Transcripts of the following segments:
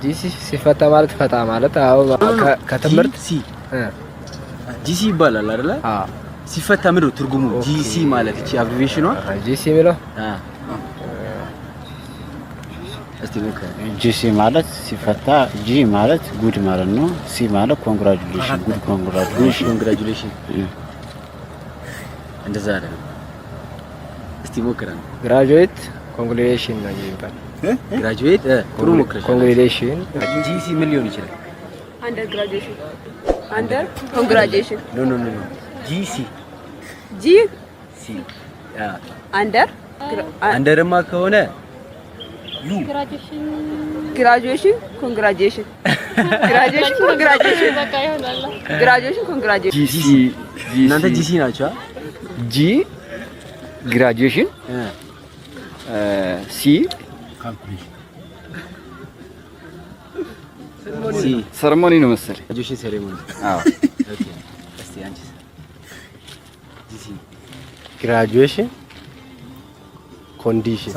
ጂሲ ሲፈታ ማለት ፈታ ማለት አው ከትምህርት ጂሲ ይባላል አይደለ? ሲፈታ ምንድነው ትርጉሙ? ጂሲ ማለት እቺ አብሪቬሽኗ ጂሲ የሚለው እስቲ ሞከ ጂሲ ማለት ሲፈታ ጂ ማለት ጉድ ማለት ነው። ሲ ማለት ኮንግራቹሌሽን ጉድ ኮንግራቹሌሽን እንደዛ አይደለም። እስቲ ሞከራን ግራጁዌት ኮንግራቹሌሽን ነው የሚባል ግራጁዌት ጥሩ ሞከረሽ። ኮንግራቹሌሽን ጂሲ ምን ሊሆን ይችላል? አንደር ግራጁዌሽን አንደር ኮንግራቹሌሽን ኖ ጂሲ ጂ ሲ አንደርማ ከሆነ ዩ ግራጁዌሽን ኮንግራቹሌሽን በቃ ይሆናል። ግራጁዌሽን ኮንግራቹሌሽን ጂሲ እናንተ ጂሲ ናችሁ? ጂ ግራጁዌሽን ሲ ሰርሞኒ ነው መሰለኝ። ግራጁዌሽን ሴሬሞኒ። አዎ ኦኬ። እስቲ አንቺ ጂሲ ግራጁዌሽን ኮንዲሽን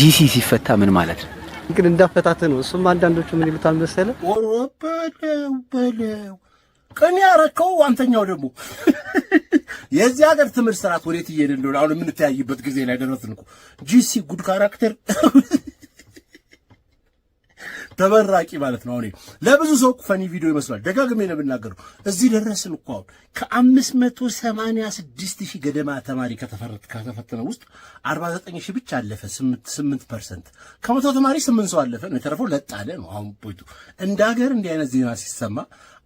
ጂሲ ሲፈታ ምን ማለት ነው? ግን እንዳፈታት ነው። እሱም አንዳንዶቹ ምን ይሉታል መሰለ በለው ቀን ያረከው አንተኛው ደግሞ የዚህ ሀገር ትምህርት ስርዓት ወዴት እየሄደ እንደሆነ አሁን የምንተያይበት ጊዜ ላይ ደረስን እኮ። ጂሲ ጉድ ካራክተር ተበራቂ ማለት ነው። አሁን ለብዙ ሰው ፈኒ ቪዲዮ ይመስላል። ደጋግሜ ነው የምናገረው። እዚህ ደረስን እኮ አሁን ከ586,000 ገደማ ተማሪ ከተፈተነ ውስጥ 49,000 ብቻ አለፈ። 8% ከመቶ ተማሪ 8 ሰው አለፈ ነው የተረፈው። ለጣለ ነው አሁን ፖይንቱ። እንደ ሀገር እንዲህ አይነት ዜና ሲሰማ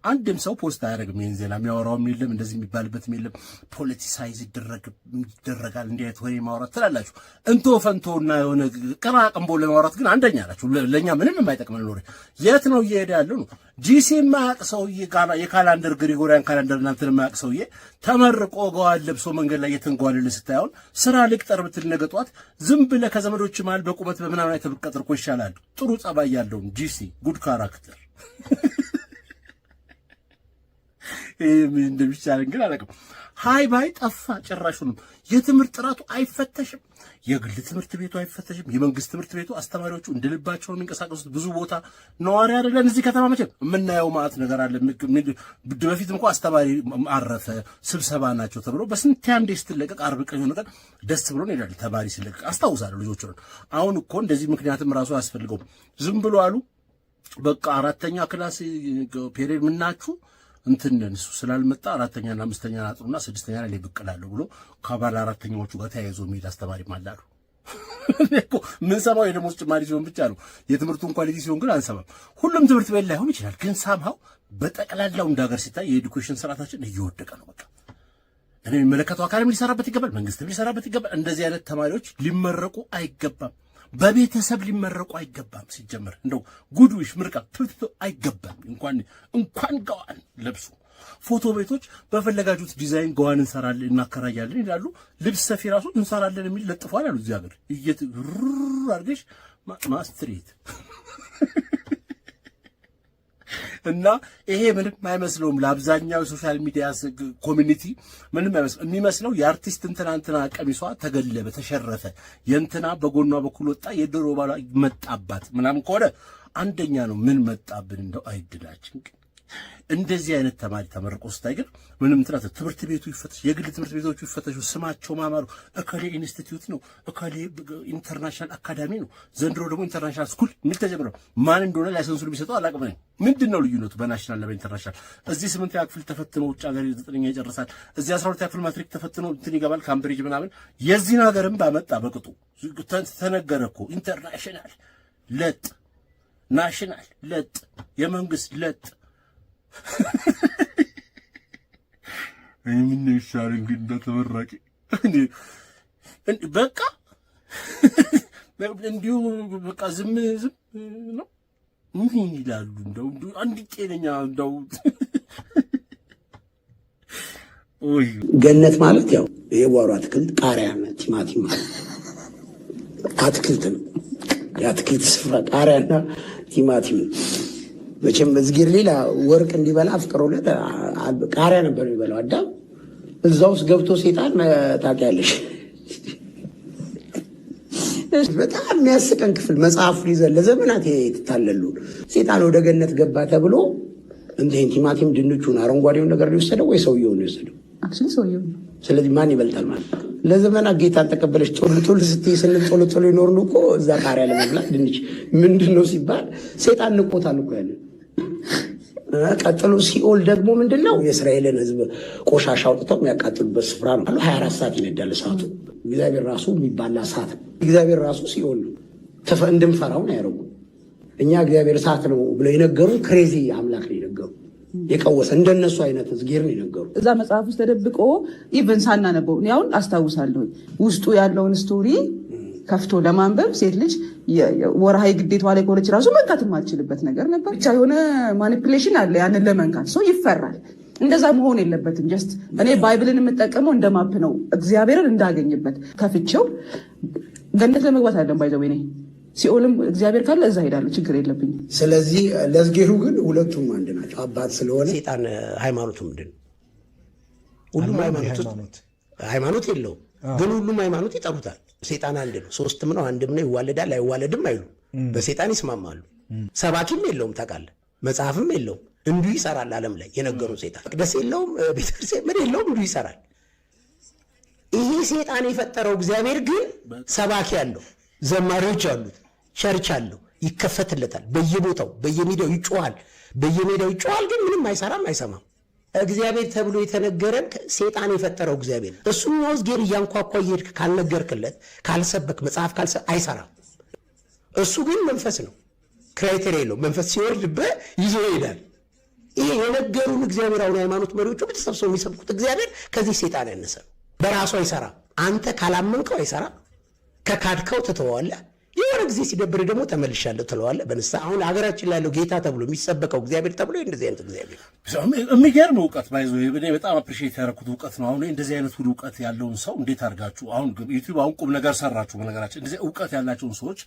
አንድም ሰው ፖስት አያደርግም። ይሄን ዜና የሚያወራውም የለም፣ እንደዚህ የሚባልበትም የለም። ፖለቲሳይዝ ይደረጋል እንዲህ አይነት ወሬ ማውራት ትላላችሁ። እንቶ ፈንቶና የሆነ ቀራቅንቦ ለማውራት ግን አንደኛ ናችሁ። ለኛ ምንም የማይጠቅመን ኖር የት ነው እየሄደ ያለው ነው። ጂሲ የማያውቅ ሰውዬ የካላንደር ግሪጎሪያን ካላንደር እናንተን የማያውቅ ሰውዬ ተመርቆ ገዋን ለብሶ መንገድ ላይ የተንጓልል ስታየውን ስራ ልቅጠር ብትል ነገ ጧት ዝም ብለህ ከዘመዶች መሃል በቁመት በምናምን አይተህ ብትቀጥር እኮ ይሻላል። ጥሩ ጸባይ ያለውን ጂሲ ጉድ ካራክተር ምን እንደሚቻለን ግን አላውቅም። ሃይ ባይ ጠፋ። ጭራሹንም የትምህርት ጥራቱ አይፈተሽም። የግል ትምህርት ቤቱ አይፈተሽም። የመንግስት ትምህርት ቤቱ አስተማሪዎቹ እንደልባቸው የሚንቀሳቀሱት ብዙ ቦታ ነዋሪ አይደለን። እዚህ ከተማ መቼም የምናየው ማለት ነገር አለ። በፊትም እንኳን አስተማሪ አረፈ ስብሰባ ናቸው ተብሎ በስንት አንዴ ስትለቀቅ አርብ ቀን የሆነ ቀን ደስ ብሎን እንሄዳለን። ተማሪ ሲለቀቅ አስታውሳለሁ ልጆች ነው። አሁን እኮ እንደዚህ ምክንያትም ራሱ አያስፈልገውም። ዝም ብሎ አሉ በቃ 4ኛ ክላስ ፔሬድ ምናችሁ እንትን እሱ ስላልመጣ 4ኛና 5ኛ አጥሩና 6ኛ ላይ ብቅላለሁ ብሎ ከባለ 4ኛዎቹ ጋር ተያይዞ የሚሄድ አስተማሪ ማላሉ እኮ ምን ሰማው የደሞዝ ጭማሪ ሲሆን ብቻ ነው። የትምህርቱን ኳሊቲ ሲሆን ግን አንሰማም። ሁሉም ትምህርት ቤት ላይሆን ይችላል፣ ግን ሳምሃው በጠቅላላው እንዳገር ሲታይ የኤዱኬሽን ስርዓታችን እየወደቀ ነው። በቃ እኔ የሚመለከተው አካልም ሊሰራበት ይገባል፣ መንግስትም ሊሰራበት ይገባል። እንደዚህ አይነት ተማሪዎች ሊመረቁ አይገባም። በቤተሰብ ሊመረቁ አይገባም። ሲጀመር እንደው ጉድዊሽ ምርቃ ትቶ አይገባም። እንኳን ገዋን ለብሱ ፎቶ ቤቶች በፈለጋችሁት ዲዛይን ገዋን እንሰራለን እናከራያለን ይላሉ። ልብስ ሰፊ ራሱ እንሰራለን የሚል ለጥፏል አሉ። እዚህ ሀገር አድርገሽ ማስትሬት እና ይሄ ምንም አይመስለውም። ለአብዛኛው ሶሻል ሚዲያ ኮሚኒቲ ምንም አይመስለው። የሚመስለው የአርቲስት እንትና ቀሚሷ ተገለበ ተሸረፈ፣ የእንትና በጎኗ በኩል ወጣ፣ የዶሮ ባሏ መጣባት ምናምን ከሆነ አንደኛ ነው። ምን መጣብን እንደው አይድላችን። ግን እንደዚህ አይነት ተማሪ ተመርቆ ስታይ ግን ምንም እንትና ትምህርት ቤቱ ይፈተሽ፣ የግል ትምህርት ቤቶቹ ይፈተሹ፣ ስማቸው ማማሩ እከሌ ኢንስቲትዩት ነው፣ እከሌ ኢንተርናሽናል አካዳሚ ነው፣ ዘንድሮ ደግሞ ኢንተርናሽናል ስኩል ምን ተጀምረው ማን እንደሆነ ላይሰንሱን ቢሰጠው አላቅም ነኝ። ምንድነው ልዩነቱ በናሽናል እና በኢንተርናሽናል? እዚህ 8ኛ ክፍል ተፈትኖ ውጭ ሀገር 9ኛ ይጨርሳል። እዚህ 12ኛ ክፍል ማትሪክ ተፈትኖ እንትን ይገባል ካምብሪጅ ምናምን። የዚህን ሀገርም ባመጣ በቅጡ ተነገረ እኮ ኢንተርናሽናል ለጥ ናሽናል ለጥ የመንግስት ለጥ ምን ይሻል እንግዲህ እንደተመራቂ በቃ እንዲሁ በቃ ዝም ነው። ምን ይላሉ እንደው አንድ ጤነኛ እንደው ኦይ ገነት ማለት ያው የጓሮ አትክልት ቃሪያ ነው፣ ቲማቲም አትክልት ነው። የአትክልት ስፍራ ቃሪያና ቲማቲም መቼም እዝጊር ሌላ ወርቅ እንዲበላ አፍቅሮለት ቃሪያ ነበር የሚበላው አዳም። እዛ ውስጥ ገብቶ ሴጣን ታውቂያለሽ በጣም የሚያስቀን ክፍል መጽሐፉን ይዘን ለዘመናት የተታለሉ ሰይጣን ወደ ገነት ገባ ተብሎ እንዴት ቲማቲም ድንቹን አረንጓዴውን ነገር ሊወሰደው ወይ ሰውየው ነው የወሰደው? አክቹሊ ሰውየው። ስለዚህ ማን ይበልጣል ማለት ነው? ለዘመናት ጌታን ተቀበለች ቶሎ ስትይ ስንል ቶሎ ይኖርን እኮ እዛ ቃሪያ ለመብላት ድንች ምንድነው ሲባል ሰይጣን ንቆታል እኮ ያለ። ቀጥሎ ሲኦል ደግሞ ምንድነው? የእስራኤልን ሕዝብ ቆሻሻ አውጥተው የሚያቃጥሉበት ስፍራ ነው። 24 ሰዓት ይነዳል እሳቱ። እግዚአብሔር ራሱ የሚባላ እሳት ነው። እግዚአብሔር ራሱ ሲኦል ነው። እንድንፈራው ነው ያደረጉ። እኛ እግዚአብሔር እሳት ነው ብለው የነገሩ ክሬዚ አምላክ ነው የነገሩ። የቀወሰ እንደነሱ አይነት ዝጌር ነው የነገሩ። እዛ መጽሐፍ ውስጥ ተደብቆ ኢቨን ሳናነበው እኔ አሁን አስታውሳለሁ ውስጡ ያለውን ስቶሪ ከፍቶ ለማንበብ ሴት ልጅ ወርሃዊ ግዴታዋ ላይ ከሆነች ራሱ መንካት የማትችልበት ነገር ነበር። ብቻ የሆነ ማኒፕሌሽን አለ ያንን ለመንካት ሰው ይፈራል። እንደዛ መሆን የለበትም። ጀስት እኔ ባይብልን የምጠቀመው እንደ ማፕ ነው፣ እግዚአብሔርን እንዳገኝበት ከፍቼው ገነት ለመግባት አለን ባይዘው እኔ ሲኦልም እግዚአብሔር ካለ እዛ ሄዳለሁ፣ ችግር የለብኝም። ስለዚህ ለዝጌሩ ግን ሁለቱም አንድ ናቸው። አባት ስለሆነ ሰይጣን ሃይማኖቱ ምንድን ነው? ሁሉም ሃይማኖት የለውም፣ ግን ሁሉም ሃይማኖት ይጠሩታል። ሰይጣን አንድ ነው፣ ሶስትም ነው፣ አንድም ነው፣ ይዋለዳል አይዋለድም አይሉ። በሰይጣን ይስማማሉ። ሰባኪም የለውም ታውቃለህ፣ መጽሐፍም የለውም፣ እንዲሁ ይሰራል። ዓለም ላይ የነገሩን ሰይጣን መቅደስ የለውም፣ ቤተክርስቲያን ምን የለውም፣ እንዲሁ ይሰራል። ይሄ ሰይጣን የፈጠረው እግዚአብሔር ግን ሰባኪ አለው፣ ዘማሪዎች አሉት፣ ቸርች አለው፣ ይከፈትለታል። በየቦታው በየሜዳው ይጮሃል፣ ግን ምንም አይሰራም አይሰማም። እግዚአብሔር ተብሎ የተነገረን ሰይጣን የፈጠረው እግዚአብሔር እሱም ነው። ዝጌር እያንኳኳ እየሄድክ ካልነገርክለት ካልሰበክ መጽሐፍ አይሰራም። እሱ ግን መንፈስ ነው፣ ክራይቴሪያ የለው። መንፈስ ሲወርድብህ ይዞ ይሄዳል። ይሄ የነገሩን እግዚአብሔር አሁን ሃይማኖት መሪዎቹ ተሰብስበው የሚሰብኩት እግዚአብሔር ከዚህ ሰይጣን ያነሰ በራሱ አይሰራም። አንተ ካላመንከው አይሰራም። ከካድከው ትተዋለህ። የሆነ ጊዜ ሲደብር ደግሞ ተመልሻለሁ ትለዋለህ በንስሐ። አሁን ሀገራችን ላይ ያለው ጌታ ተብሎ የሚሰበከው እግዚአብሔር ተብሎ እንደዚህ አይነት እግዚአብሔር የሚገርም እውቀት ባይዞ እኔ በጣም አፕሪሺየት ያደረኩት እውቀት ነው። አሁን እንደዚህ አይነት ሁሉ እውቀት ያለውን ሰው እንዴት አድርጋችሁ አሁን ዩቲዩብ አሁን ቁም ነገር ሰራችሁ። በነገራችን እንደዚህ እውቀት ያላቸውን ሰዎች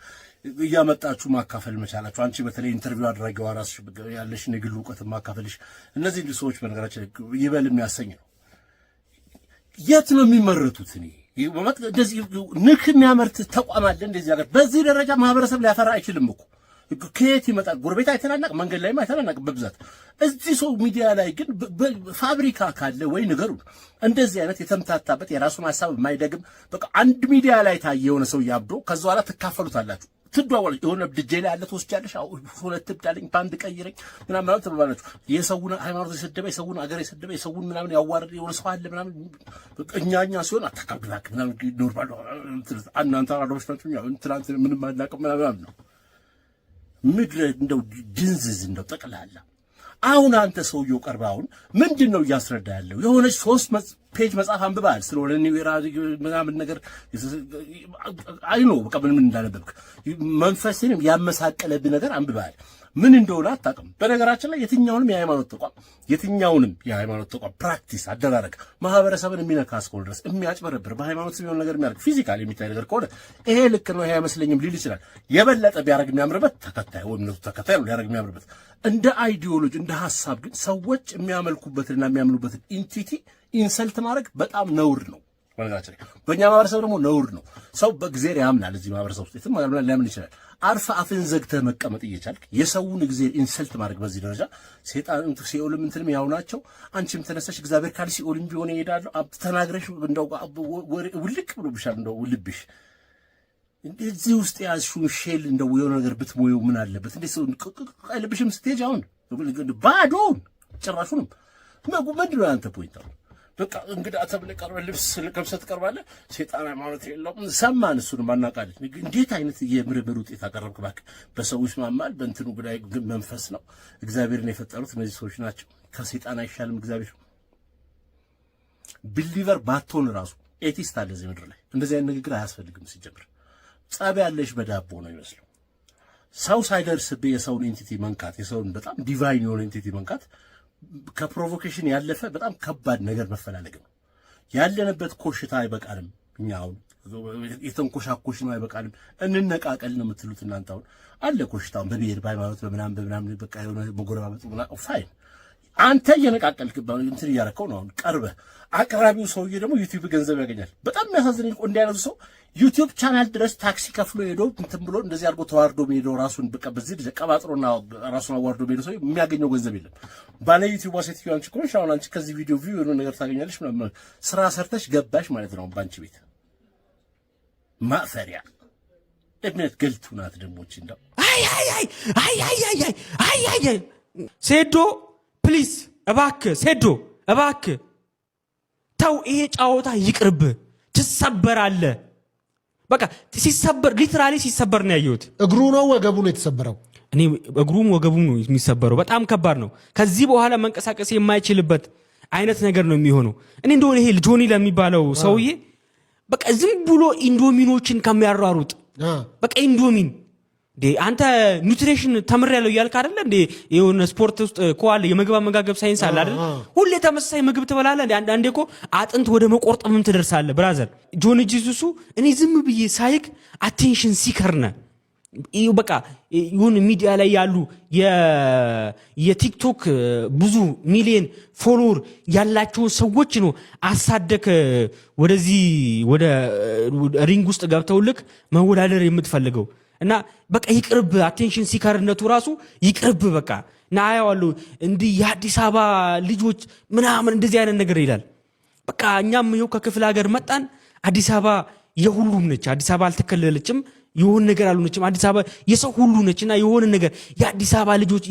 እያመጣችሁ ማካፈል መቻላችሁ። አንቺ በተለይ ኢንተርቪው አድራጊዋ ራስሽ ያለሽን የግል እውቀት ማካፈልሽ እነዚህ ሰዎች በነገራችን ይበል የሚያሰኝ ነው። የት ነው የሚመረቱት? እኔ እንደዚህ ንክ የሚያመርት ተቋም አለ እንደዚህ ሀገር። በዚህ ደረጃ ማህበረሰብ ሊያፈራ አይችልም እኮ። ከየት ይመጣል? ጎረቤት አይተናናቅ፣ መንገድ ላይም አይተናናቅ በብዛት። እዚህ ሰው ሚዲያ ላይ ግን ፋብሪካ ካለ ወይ ንገሩ። እንደዚህ አይነት የተምታታበት የራሱን ሀሳብ የማይደግም በቃ አንድ ሚዲያ ላይ ታየ የሆነ ሰው ያብዶ ከዛ በኋላ ትካፈሉታላችሁ። ትደዋወላችሁ። የሆነ ድጄ ላይ ያለ ትወስጃለሽ፣ ሁለት ብዳለኝ ባንድ ቀይረኝ ምናምን ተባባላችሁ። የሰውን ሃይማኖት የሰደበ የሰውን አገር የሰደበ የሰውን ምናምን ያዋረደ የሆነ ሰው አለ ምናምን። እኛኛ ሲሆን አታካብላክ ምናምን ኖርማል እናንተ አራዶች ናችሁ ትናንት ምንም አላውቅም ምናምን ነው። ምድረ እንደው ድንዝዝ እንደው ጠቅላላ። አሁን አንተ ሰውየው ቀርባ አሁን ምንድን ነው እያስረዳ ያለው? የሆነች 3 ፔጅ መጽሐፍ አንብበሃል ስለሆነ ምናምን ነገር አይኖ በቃ ምን እንዳነበብክ መንፈስንም ያመሳቀለብህ ነገር አንብበሃል። ምን እንደሆነ አታውቅም። በነገራችን ላይ የትኛውንም የሃይማኖት ተቋም ፕራክቲስ አደራረግ ማህበረሰብን የሚነካ እስከሆነ ድረስ የሚያጭበረብር በሃይማኖት የሚሆን ነገር የሚያደርግ ፊዚካል የሚታይ ነገር ከሆነ ይሄ ልክ ነው ይሄ አይመስለኝም ሊል ይችላል። የበለጠ ቢያደርግ የሚያምርበት ተከታይ ወይም እምነቱ ተከታይ ነው ሊያደርግ የሚያምርበት። እንደ አይዲዮሎጂ እንደ ሐሳብ ግን ሰዎች የሚያመልኩበትና የሚያምኑበትን ኢንቲቲ ኢንሰልት ማድረግ በጣም ነውር ነው። በነገራችን ላይ በእኛ ማህበረሰብ ደግሞ ነውር ነው። ሰው በእግዚአብሔር ያምናል። እዚህ ማህበረሰብ ውስጥ የትም ሊያምን ይችላል። አርፈ አፍን ዘግተህ መቀመጥ እየቻልክ የሰውን እግዚአብሔር ኢንሰልት ማድረግ በዚህ ደረጃ ሰይጣን ሲኦልም እንትንም ያው ናቸው። አንቺም ተነሳሽ እግዚአብሔር ካል ሲኦልም ቢሆን ይሄዳሉ ተናግረሽ እንደው ውልቅ ብሎብሻል። እንደው ልብሽ እዚህ ውስጥ ያዝሽውን ሼል እንደው የሆነ ነገር ብትሞየው ምን አለበት? እንዴ ሰው ልብሽም ስትሄጂ አሁን ባዶን ጭራሹንም ምንድን ነው አንተ ፖይንት? በቃ እንግዳ ተብለህ ቀርበህ ልብስ ለብሰህ ትቀርባለህ። ሰይጣን ሃይማኖት የለውም ሰማን። እሱንም አናውቃለን። እንዴት አይነት የምርምር ውጤት አቀረብክ? እባክህ በሰዎች ማማል በእንትኑ ጉዳይ መንፈስ ነው። እግዚአብሔርን የፈጠሩት እነዚህ ሰዎች ናቸው። ከሰይጣን አይሻልም እግዚአብሔር። ቢሊቨር ባትሆን ራሱ ኤቲስት አለ እዚህ ምድር ላይ። እንደዚህ አይነት ንግግር አያስፈልግም ሲጀምር። ጸብ ያለሽ በዳቦ ነው ይመስለው። ሰው ሳይደርስብህ የሰውን ኤንቲቲ መንካት፣ የሰውን በጣም ዲቫይን የሆነ ኤንቲቲ መንካት ከፕሮቮኬሽን ያለፈ በጣም ከባድ ነገር መፈላለግ ነው። ያለንበት ኮሽታ አይበቃልም። እኛ አሁን የተንኮሻኮሽ ነው አይበቃልም። እንነቃቀል ነው የምትሉት እናንተ። አሁን አለ ኮሽታውን በብሔር በሃይማኖት በምናምን በቃ የሆነ መጎረባበጥ ፋይን። አንተ እየነቃቀልክባው እንትን እያረከው ነው። ቀርበህ አቅራቢው ሰውዬ ደግሞ ዩቲዩብ ገንዘብ ያገኛል። በጣም የሚያሳዝነኝ እኮ እንዲህ አይነቱ ሰው ዩቲዩብ ቻናል ድረስ ታክሲ ከፍሎ ሄዶ እንትን ብሎ እንደዚህ አድርጎ ተዋርዶ ሄዶ ራሱን በቃ በዚህ ልጅ ቀባጥሮና ራሱን አዋርዶ ሄዶ ሰው የሚያገኘው ገንዘብ የለም። ባለ ዩቲዩብ ሴትዮ አንቺ እኮ አሁን አንቺ ከዚህ ቪዲዮ ቪው የሆነ ነገር ታገኛለሽ ምናምን ስራ ሰርተሽ ገባሽ ማለት ነው ባንቺ ቤት ማፈሪያ እብነት ገልቱ ናት ደሞች እንደው አይ ሴዶ ፕሊዝ እባክህ ሴዶ እባክህ ተው፣ ይሄ ጫወታ ይቅርብ። ትሰበራለህ። በቃ ሲሰበር ሊትራሊ ሲሰበር ነው ያየሁት። እግሩ ነው ወገቡ ነው የተሰበረው? እኔ እግሩም ወገቡም ነው የሚሰበረው። በጣም ከባድ ነው። ከዚህ በኋላ መንቀሳቀስ የማይችልበት አይነት ነገር ነው የሚሆነው። እኔ እንደሆነ ይሄ ጆኒ ለሚባለው ሰውዬ በቃ ዝም ብሎ ኢንዶሚኖችን ከሚያሯሩጥ በቃ ኢንዶሚን አንተ ኒውትሪሽን ተምሬያለሁ እያልክ አይደለ እንዴ? የሆነ ስፖርት ውስጥ ኮዋል የምግብ አመጋገብ ሳይንስ አለ አይደል? ሁሌ ተመሳሳይ ምግብ ትበላለህ እንዴ? አንዴ እኮ አጥንት ወደ መቆርጠምም ትደርሳለህ ብራዘር። ጆኒ ጂሱሱ እኔ ዝም ብዬ ሳይክ አቴንሽን ሲከር ነህ። በቃ ይሁን ሚዲያ ላይ ያሉ የቲክቶክ ብዙ ሚሊዮን ፎሎወር ያላቸው ሰዎች ነው አሳደክ ወደዚህ ወደ ሪንግ ውስጥ ገብተውልክ መወዳደር የምትፈልገው እና በቃ ይቅርብ። አቴንሽን ሲከርነቱ ራሱ ይቅርብ። በቃ እና አያዋለሁ እንዲህ የአዲስ አበባ ልጆች ምናምን እንደዚህ አይነት ነገር ይላል። በቃ እኛም ይኸው ከክፍለ ሀገር መጣን። አዲስ አበባ የሁሉም ነች። አዲስ አበባ አልተከለለችም። የሆነ ነገር አልሆነችም። አዲስ አበባ የሰው ሁሉ ነችና የሆነ ነገር የአዲስ አበባ ልጆች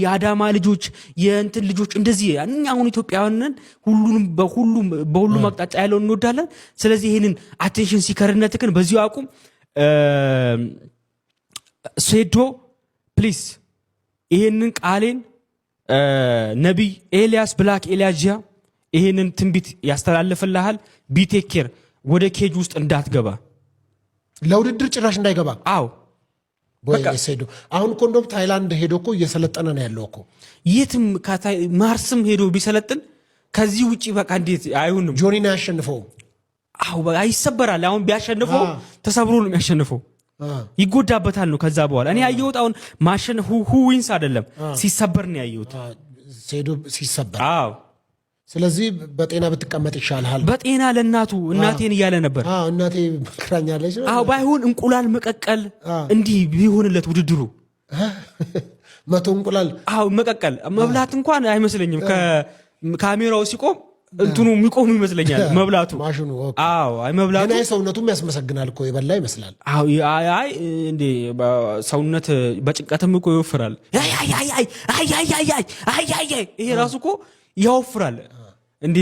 የአዳማ ልጆች የእንትን ልጆች እንደዚህ እኛ አሁን ኢትዮጵያውያንን ሁሉንም በሁሉም አቅጣጫ ያለውን እንወዳለን። ስለዚህ ይሄንን አቴንሽን ሲከርነትክን በዚሁ አቁም። ሴዶ ፕሊዝ ይሄንን ቃሌን ነቢይ ኤልያስ ብላክ ኤልያጂያ ይሄንን ትንቢት ያስተላልፍልሃል። ቢቴኬር ወደ ኬጅ ውስጥ እንዳትገባ፣ ለውድድር ጭራሽ እንዳይገባ። አዎ በቃ ሴዶ አሁን እኮ እንደውም ታይላንድ ሄዶ እኮ እየሰለጠነ ነው ያለው እኮ። የትም ማርስም ሄዶ ቢሰለጥን ከዚህ ውጪ በቃ እንዴት አይሆንም። ጆኒን አያሸንፈውም። አዎ በቃ ይሰበራል። አሁን ቢያሸንፈው ተሰብሮ ነው የሚያሸንፈው። ይጎዳበታል ነው ከዛ በኋላ። እኔ ያየሁት አሁን ማሸነፍ ሁ ዊንስ አይደለም ሲሰበር ነው ያየሁት። ሴዶ ሲሰበር። አዎ ስለዚህ በጤና ብትቀመጥ ይሻልሃል። በጤና ለእናቱ እናቴን እያለ ነበር። እናቴ መክራኛለች። አዎ ባይሆን እንቁላል መቀቀል እንዲህ ቢሆንለት ውድድሩ 100 እንቁላል መቀቀል መብላት እንኳን አይመስለኝም። ካሜራው ሲቆም እንትኑ የሚቆም ይመስለኛል መብላቱ ማሽኑ። አዎ አይ መብላቱ ግን ሰውነቱም ያስመሰግናል እኮ የበላ ይመስላል። አዎ አይ እንዴ ሰውነት በጭንቀትም እኮ ይወፍራል። አይ ይሄ ራሱ እኮ ያወፍራል። እንዴ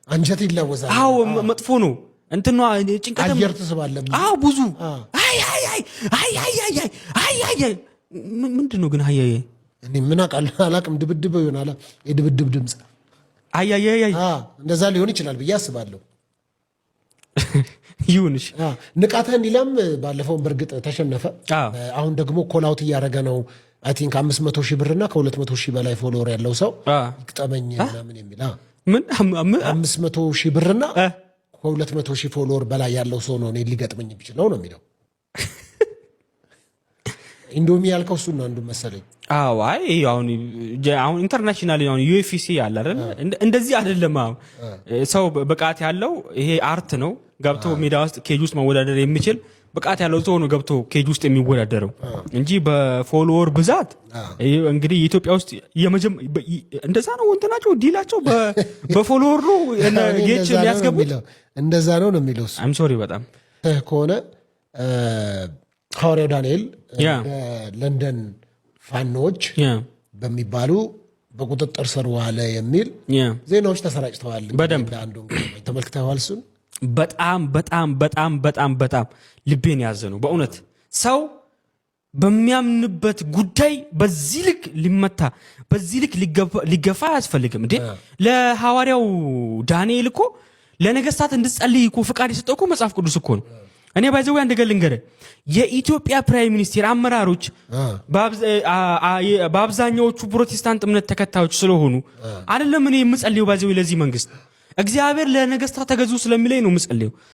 አንጀት ይለወዛል። አዎ መጥፎ ነው። እንትኗ ጭንቀትም አየር ትስባለህ። አዎ ብዙ አይ ምንድን ነው ግን አይ እኔ ምን አላቅም። ድብድብ ይሆናል የድብድብ ድምፅ። አይ እንደዛ ሊሆን ይችላል ብዬ አስባለሁ። ይሁንሽ። ንቃተ ህሊናም ባለፈውን በእርግጥ ተሸነፈ። አሁን ደግሞ ኮላውት እያደረገ ነው። አይ ቲንክ 500 ሺህ ብርና ከ200 ሺህ በላይ ፎሎወር ያለው ሰው ይቅጠመኝ ምናምን የሚል ምን 500 ሺህ ብርና ከ200 ሺህ ፎሎወር በላይ ያለው ሰው ነው እኔ ሊገጥመኝ የሚችለው ነው የሚለው። ኢንዶሚ ያልከው እሱን ነው አንዱ መሰለኝ። አዎ አይ አሁን ኢንተርናሽናል አሁን ዩኤፍሲ አለ አይደል? እንደዚህ አይደለም። አሁን ሰው ብቃት ያለው ይሄ አርት ነው። ገብቶ ሜዳ ውስጥ ኬጅ ውስጥ መወዳደር የሚችል ብቃት ያለው ሰው ነው ገብቶ ኬጅ ውስጥ የሚወዳደረው እንጂ በፎሎወር ብዛት እንግዲህ ኢትዮጵያ ውስጥ እንደዛ ነው እንትናቸው ዲላቸው በፎሎወር ነው ጌች የሚያስገቡት። እንደዛ ነው ነው የሚለው። አም ሶሪ በጣም ከሆነ ሐዋርያው ዳንኤል ለንደን ፋኖች በሚባሉ በቁጥጥር ስር ዋለ የሚል ዜናዎች ተሰራጭተዋል። በደንብ አንዱ ተመልክተዋል። እሱን በጣም ልቤን ያዘ ነው በእውነት። ሰው በሚያምንበት ጉዳይ በዚህ ልክ ሊመታ በዚህ ልክ ሊገፋ አያስፈልግም እንዴ። ለሐዋርያው ዳንኤል እኮ ለነገስታት እንድጸልይ እኮ ፍቃድ የሰጠው እኮ መጽሐፍ ቅዱስ እኮ ነው። እኔ ባይዘው አንድ ገል ልንገርህ፣ የኢትዮጵያ ፕራይም ሚኒስቴር አመራሮች በአብዛኛዎቹ ፕሮቴስታንት እምነት ተከታዮች ስለሆኑ አይደለም እኔ የምጸልየው ባይዘው ለዚህ መንግስት እግዚአብሔር ለነገስታት ተገዙ ስለሚለኝ ነው የምጸልየው።